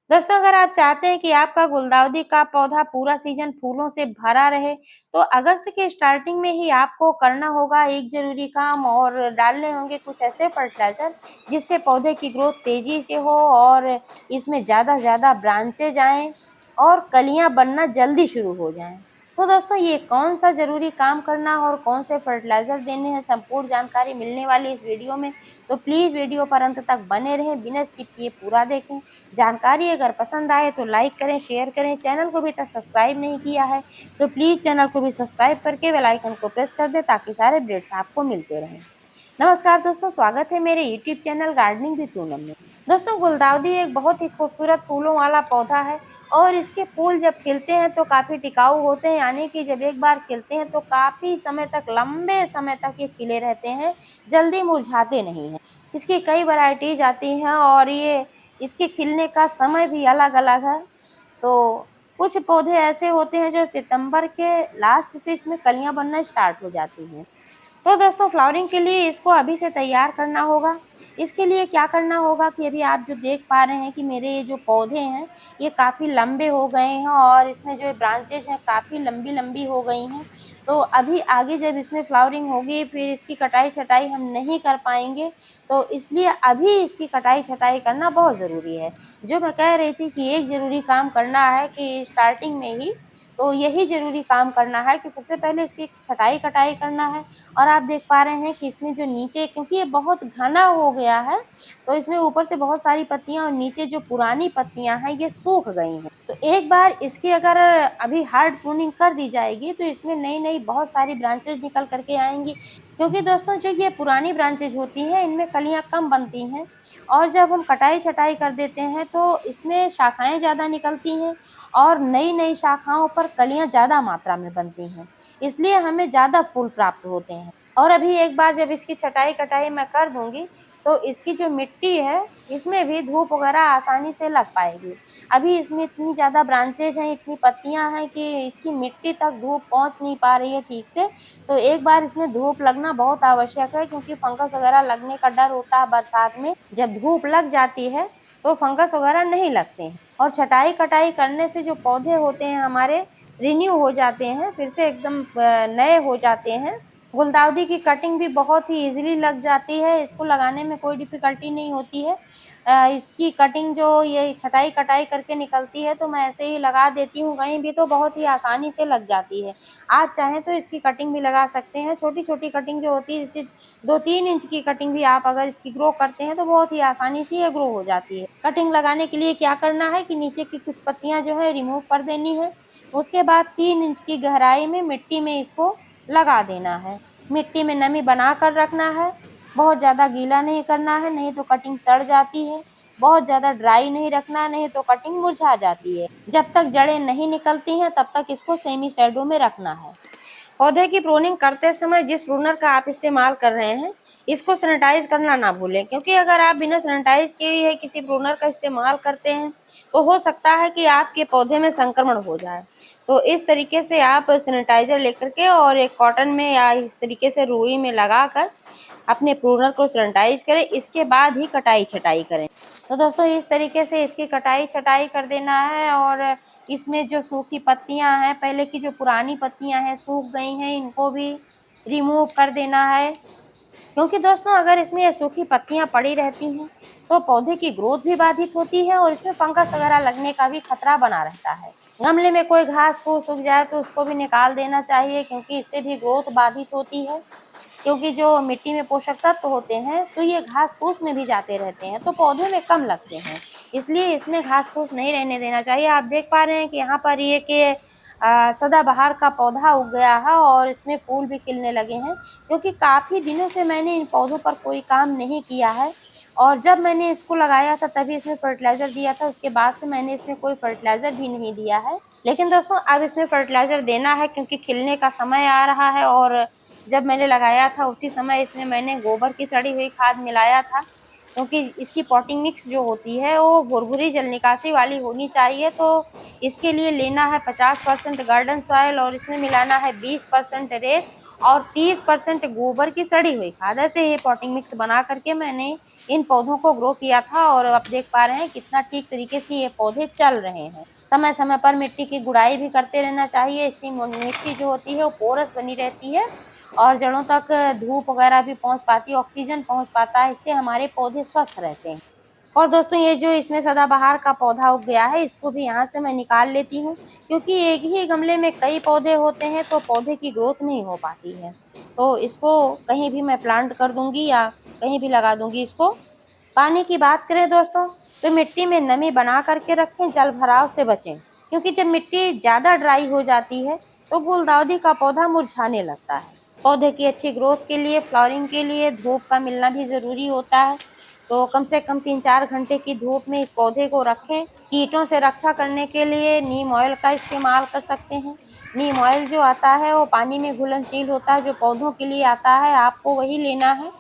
दोस्तों अगर आप चाहते हैं कि आपका गुलदाउदी का पौधा पूरा सीजन फूलों से भरा रहे, तो अगस्त के स्टार्टिंग में ही आपको करना होगा एक ज़रूरी काम और डालने होंगे कुछ ऐसे फर्टिलाइज़र जिससे पौधे की ग्रोथ तेज़ी से हो और इसमें ज़्यादा से ज़्यादा ब्रांचेज आएँ और कलियाँ बनना जल्दी शुरू हो जाएँ। तो दोस्तों ये कौन-सा ज़रूरी काम करना और कौन से फर्टिलाइज़र देने हैं, संपूर्ण जानकारी मिलने वाली इस वीडियो में, तो प्लीज़ वीडियो पर अंत तक बने रहें, बिना स्किप किए पूरा देखें। जानकारी अगर पसंद आए तो लाइक करें, शेयर करें। चैनल को अभी तक सब्सक्राइब नहीं किया है तो प्लीज़ चैनल को भी सब्सक्राइब करके बेल आइकन को प्रेस कर दें ताकि सारे अपडेट्स आपको मिलते रहें। नमस्कार दोस्तों, स्वागत है मेरे YouTube channel gardening with Poonam में। दोस्तों गुलदाउदी एक बहुत ही खूबसूरत फूलों वाला पौधा है और इसके फूल जब खिलते हैं तो काफ़ी टिकाऊ होते हैं, यानी कि जब एक बार खिलते हैं तो काफ़ी समय तक, लंबे समय तक ये खिले रहते हैं, जल्दी मुरझाते नहीं हैं। इसकी कई वैराइटीज़ आती हैं और ये इसके खिलने का समय भी अलग-अलग है। तो कुछ पौधे ऐसे होते हैं जो सितंबर के लास्ट से इसमें कलियाँ बनना स्टार्ट हो जाती हैं। तो दोस्तों फ्लावरिंग के लिए इसको अभी से तैयार करना होगा। इसके लिए क्या करना होगा कि अभी आप जो देख पा रहे हैं कि मेरे ये जो पौधे हैं, ये काफ़ी लंबे हो गए हैं और इसमें जो ब्रांचेज़ हैं काफ़ी लंबी-लंबी हो गई हैं। तो अभी आगे जब इसमें फ्लावरिंग होगी फिर इसकी कटाई-छँटाई हम नहीं कर पाएँगे, तो इसलिए अभी इसकी कटाई-छँटाई करना बहुत ज़रूरी है। जो मैं कह रही थी कि एक ज़रूरी काम करना है कि स्टार्टिंग में ही, तो यही ज़रूरी काम करना है कि सबसे पहले इसकी छँटाई-कटाई करना है। और आप देख पा रहे हैं कि इसमें जो नीचे, क्योंकि ये बहुत घना हो गया है, तो इसमें ऊपर से बहुत सारी पत्तियाँ और नीचे जो पुरानी पत्तियाँ हैं ये सूख गई हैं। तो एक बार इसकी अगर अभी हार्ड प्रूनिंग कर दी जाएगी तो इसमें नई-नई बहुत सारी ब्रांचेज़ निकल कर के आएँगी। क्योंकि दोस्तों जो ये पुरानी ब्रांचेज़ होती हैं इनमें कलियाँ कम बनती हैं और जब हम कटाई-छँटाई कर देते हैं तो इसमें शाखाएँ ज़्यादा निकलती हैं और नई-नई शाखाओं पर कलियाँ ज़्यादा मात्रा में बनती हैं। इसलिए हमें ज़्यादा फूल प्राप्त होते हैं। और अभी एक बार जब इसकी छँटाई-कटाई मैं कर दूँगी, तो इसकी जो मिट्टी है, इसमें भी धूप वगैरह आसानी से लग पाएगी। अभी इसमें इतनी ज़्यादा ब्रांचेज़ हैं, इतनी पत्तियाँ हैं कि इसकी मिट्टी तक धूप पहुँच नहीं पा रही है ठीक से, तो एक बार इसमें धूप लगना बहुत आवश्यक है क्योंकि फंगस वगैरह लगने का डर होता है बरसात में। जब धूप लग जाती है, तो फंगस वगैरह नहीं लगते हैं और छँटाई-कटाई करने से जो पौधे होते हैं हमारे, रिन्यू हो जाते हैं, फिर से एकदम नए हो जाते हैं। गुलदाउदी की कटिंग भी बहुत ही ईज़िली लग जाती है, इसको लगाने में कोई डिफ़िकल्टी नहीं होती है। इसकी कटिंग जो ये छँटाई-कटाई करके निकलती है तो मैं ऐसे ही लगा देती हूँ कहीं भी, तो बहुत ही आसानी से लग जाती है। आप चाहें तो इसकी कटिंग भी लगा सकते हैं, छोटी-छोटी कटिंग जो होती है जैसे 2-3 इंच की कटिंग भी आप अगर इसकी ग्रो करते हैं तो बहुत ही आसानी से ये ग्रो हो जाती है। कटिंग लगाने के लिए क्या करना है कि नीचे की कुछ पत्तियाँ जो है रिमूव कर देनी है, उसके बाद 3 इंच की गहराई में मिट्टी में इसको लगा देना है। मिट्टी में नमी बना कर रखना है, बहुत ज़्यादा गीला नहीं करना है, नहीं तो कटिंग सड़ जाती है। बहुत ज़्यादा ड्राई नहीं रखना है, नहीं तो कटिंग मुरझा जाती है। जब तक जड़ें नहीं निकलती हैं तब तक इसको सेमी शैडो में रखना है। पौधे की प्रूनिंग करते समय जिस प्रूनर का आप इस्तेमाल कर रहे हैं, इसको सैनिटाइज़ करना ना भूलें, क्योंकि अगर आप बिना सैनिटाइज़ किए ही किसी प्रूनर का इस्तेमाल करते हैं, तो हो सकता है कि आपके पौधे में संक्रमण हो जाए। तो इस तरीके से आप सैनिटाइज़र लेकर के और एक कॉटन में या इस तरीके से रुई में लगाकर अपने प्रूनर को सैनिटाइज़ करें, इसके बाद ही कटाई-छँटाई करें। तो दोस्तों इस तरीके से इसकी कटाई-छँटाई कर देना है और इसमें जो सूखी पत्तियाँ हैं, पहले की जो पुरानी पत्तियाँ हैं सूख गई हैं, इनको भी रिमूव कर देना है। क्योंकि दोस्तों अगर इसमें ये सूखी पत्तियाँ पड़ी रहती हैं, तो पौधे की ग्रोथ भी बाधित होती है और इसमें फंगस वगैरह लगने का भी खतरा बना रहता है। गमले में कोई घास-फूस उग जाए तो उसको भी निकाल देना चाहिए क्योंकि इससे भी ग्रोथ बाधित होती है। क्योंकि जो मिट्टी में पोषक तत्व होते हैं, तो ये घास-फूस में भी जाते रहते हैं, तो पौधे में कम लगते हैं। इसलिए इसमें घास-फूस नहीं रहने देना चाहिए। आप देख पा रहे हैं कि यहाँ पर ये कि सदाबहार का पौधा उग गया है और इसमें फूल भी खिलने लगे हैं, क्योंकि काफ़ी दिनों से मैंने इन पौधों पर कोई काम नहीं किया है और जब मैंने इसको लगाया था तभी इसमें फर्टिलाइज़र दिया था, उसके बाद से मैंने इसमें कोई फर्टिलाइज़र भी नहीं दिया है। लेकिन दोस्तों अब इसमें फर्टिलाइज़र देना है क्योंकि खिलने का समय आ रहा है और जब मैंने लगाया था उसी समय इसमें मैंने गोबर की सड़ी हुई खाद मिलाया था, क्योंकि इसकी पॉटिंग मिक्स जो होती है वो भुरभुरी जल निकासी वाली होनी चाहिए। तो इसके लिए लेना है 50% गार्डन सॉइल और इसमें मिलाना है 20% रेत और 30% गोबर की सड़ी हुई खाद। ऐसे ये पॉटिंग मिक्स बना करके मैंने इन पौधों को ग्रो किया था और आप देख पा रहे हैं कितना ठीक तरीके से ये पौधे चल रहे हैं। समय समय पर मिट्टी की गुड़ाई भी करते रहना चाहिए, इससे मिट्टी जो होती है वो पोरस बनी रहती है और जड़ों तक धूप वगैरह भी पहुंच पाती है, ऑक्सीजन पहुंच पाता है, इससे हमारे पौधे स्वस्थ रहते हैं। और दोस्तों ये जो इसमें सदाबहार का पौधा उग गया है, इसको भी यहाँ से मैं निकाल लेती हूँ, क्योंकि एक ही गमले में कई पौधे होते हैं तो पौधे की ग्रोथ नहीं हो पाती है। तो इसको कहीं भी मैं प्लांट कर दूंगी या कहीं भी लगा दूंगी इसको। पानी की बात करें दोस्तों, तो मिट्टी में नमी बना करके रखें, जल भराव से बचें, क्योंकि जब मिट्टी ज़्यादा ड्राई हो जाती है तो गुलदाउदी का पौधा मुरझाने लगता है। पौधे की अच्छी ग्रोथ के लिए, फ्लावरिंग के लिए धूप का मिलना भी ज़रूरी होता है। तो कम से कम 3-4 घंटे की धूप में इस पौधे को रखें। कीटों से रक्षा करने के लिए नीम ऑयल का इस्तेमाल कर सकते हैं। नीम ऑयल जो आता है वो पानी में घुलनशील होता है, जो पौधों के लिए आता है आपको वही लेना है।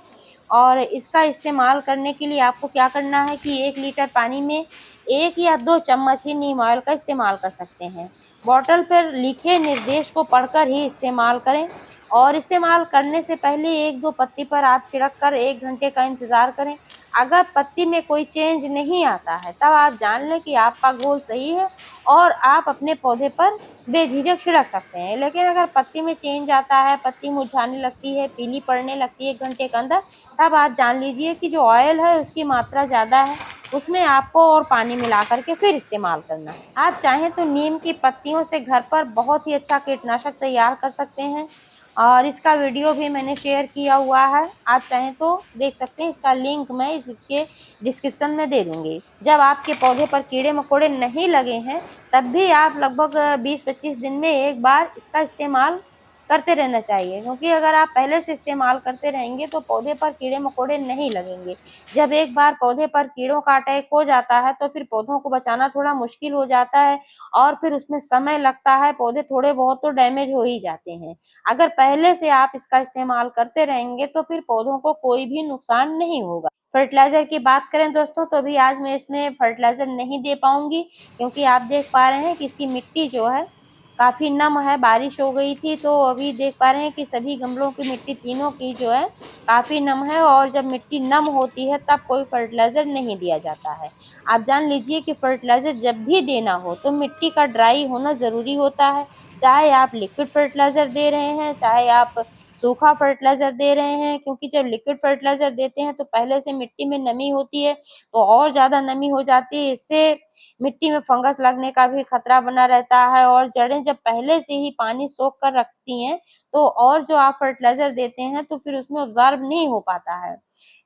और इसका इस्तेमाल करने के लिए आपको क्या करना है कि 1 लीटर पानी में 1 या 2 चम्मच ही नीम ऑयल का इस्तेमाल कर सकते हैं। बॉटल पर लिखे निर्देश को पढ़कर ही इस्तेमाल करें और इस्तेमाल करने से पहले 1-2 पत्ती पर आप छिड़क कर 1 घंटे का इंतज़ार करें। अगर पत्ती में कोई चेंज नहीं आता है तब आप जान लें कि आपका घोल सही है और आप अपने पौधे पर बेझिझक छिड़क सकते हैं। लेकिन अगर पत्ती में चेंज आता है, पत्ती मुरझाने लगती है, पीली पड़ने लगती है 1 घंटे के अंदर, तब आप जान लीजिए कि जो ऑयल है उसकी मात्रा ज़्यादा है, उसमें आपको और पानी मिला कर के फिर इस्तेमाल करना है। आप चाहें तो नीम की पत्तियों से घर पर बहुत ही अच्छा कीटनाशक तैयार कर सकते हैं और इसका वीडियो भी मैंने शेयर किया हुआ है, आप चाहें तो देख सकते हैं। इसका लिंक मैं इसके डिस्क्रिप्शन में दे दूँगी। जब आपके पौधे पर कीड़े-मकोड़े नहीं लगे हैं, तब भी आप लगभग 20-25 दिन में एक बार इसका इस्तेमाल करते रहना चाहिए, क्योंकि अगर आप पहले से इस्तेमाल करते रहेंगे तो पौधे पर कीड़े-मकोड़े नहीं लगेंगे। जब एक बार पौधे पर कीड़ों का अटैक हो जाता है तो फिर पौधों को बचाना थोड़ा मुश्किल हो जाता है और फिर उसमें समय लगता है, पौधे थोड़े बहुत तो डैमेज हो ही जाते हैं। अगर पहले से आप इसका इस्तेमाल करते रहेंगे तो फिर पौधों को कोई भी नुकसान नहीं होगा। फर्टिलाइज़र की बात करें दोस्तों, तो अभी आज मैं इसमें फर्टिलाइज़र नहीं दे पाऊँगी, क्योंकि आप देख पा रहे हैं कि इसकी मिट्टी जो है काफ़ी नम है, बारिश हो गई थी तो अभी देख पा रहे हैं कि सभी गमलों की मिट्टी तीनों की जो है काफ़ी नम है और जब मिट्टी नम होती है तब कोई फर्टिलाइज़र नहीं दिया जाता है। आप जान लीजिए कि फर्टिलाइज़र जब भी देना हो तो मिट्टी का ड्राई होना ज़रूरी होता है। चाहे आप लिक्विड फर्टिलाइज़र दे रहे हैं, चाहे आप सूखा फर्टिलाइज़र दे रहे हैं, क्योंकि जब लिक्विड फर्टिलाइज़र देते हैं तो पहले से मिट्टी में नमी होती है, तो और ज़्यादा नमी हो जाती है। इससे मिट्टी में फंगस लगने का भी खतरा बना रहता है और जड़ें जब पहले से ही पानी सोख कर रखती हैं, तो और जो आप फर्टिलाइज़र देते हैं तो फिर उसमें ऑब्ज़र्व नहीं हो पाता है।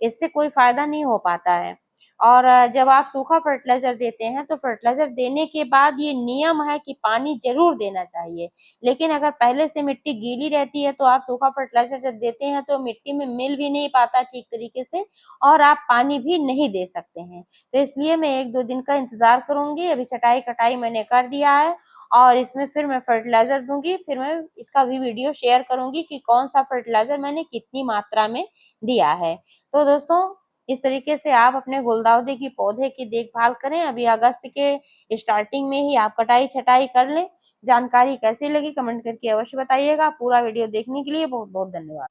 इससे कोई फ़ायदा नहीं हो पाता है। और जब आप सूखा फर्टिलाइज़र देते हैं तो फर्टिलाइज़र देने के बाद ये नियम है कि पानी ज़रूर देना चाहिए। लेकिन अगर पहले से मिट्टी गीली रहती है तो आप सूखा फर्टिलाइज़र जब देते हैं तो मिट्टी में मिल भी नहीं पाता ठीक तरीके से और आप पानी भी नहीं दे सकते हैं। तो इसलिए मैं 1-2 दिन का इंतज़ार करूँगी। अभी छटाई-कटाई मैंने कर दिया है और इसमें फिर मैं फर्टिलाइज़र दूँगी, फिर मैं इसका भी वीडियो शेयर करूँगी कि कौन-सा फर्टिलाइज़र मैंने कितनी मात्रा में दिया है। तो दोस्तों इस तरीके से आप अपने गुलदाउदी की पौधे की देखभाल करें। अभी अगस्त के स्टार्टिंग में ही आप कटाई-छटाई कर लें। जानकारी कैसी लगी कमेंट करके अवश्य बताइएगा। पूरा वीडियो देखने के लिए बहुत-बहुत धन्यवाद।